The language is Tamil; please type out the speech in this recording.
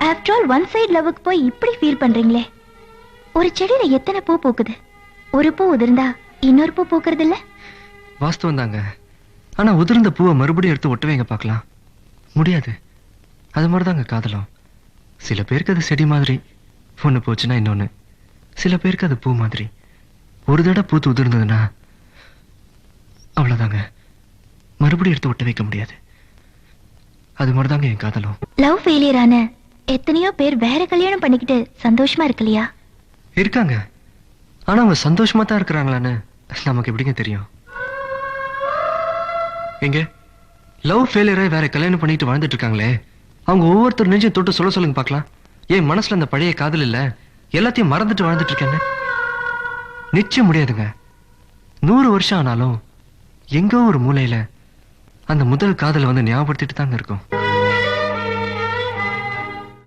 ஆஃப்டர் ஆல் ஒன் சைடு லவ்வுக்கு போய் இப்படி ஃபீல் பண்றீங்களே. ஒரு செடியில எத்தனை பூ பூக்குது, ஒரு பூ உதிர்ந்தா இன்னொரு பூ பூக்குறது இல்ல? வாஸ்தவம் தாங்க. ஆனா உதிர்ந்த பூவை மறுபடியும் எடுத்து ஒட்டுவேங்க பார்க்கலாம், முடியாது. அது மாதிரிதாங்க காதலும். சில பேருக்கு அது செடி மாதிரி, ஒண்ணு போச்சுன்னா இன்னொன்னு. சில பேருக்கு அது பூ மாதிரி, ஒரு தடவை பூத்து உதிர்ந்ததுன்னா அவ்வளவுதாங்க, மறுபடியும் எடுத்து ஒட்ட வைக்க முடியாது. அது மாதிரிதாங்க என் காதலும். லவ் ஃபெயிலியர் ஆன எத்தனையோ பேர் வேற கல்யாணம் பண்ணிக்கிட்டு சந்தோஷமா இருக்கலையா? இருக்காங்க. ஆனா அவங்க சந்தோஷமா தான் இருக்கிறாங்களான்னு நமக்கு எப்படிங்க தெரியும்? எங்க லவ் ஃபெயிலியரை வேற கல்யாணம் பண்ணிட்டு வாழ்ந்துட்டு இருக்காங்களே, அவங்க ஒவ்வொருத்தர் நெஞ்சையும் தொட்டு சொல்ல சொல்லுங்க பார்க்கலாம். என் மனசுல அந்த பழைய காதல் இல்ல, எல்லாத்தையும் மறந்துட்டு வாழ்ந்துட்டு இருக்கேன்னு. நிச்சயம் முடியாதுங்க. 100 வருஷம் ஆனாலும் எங்கோ ஒரு மூலையில அந்த முதல் காதலை வந்து ஞாபகப்படுத்திட்டு தாங்க இருக்கும்.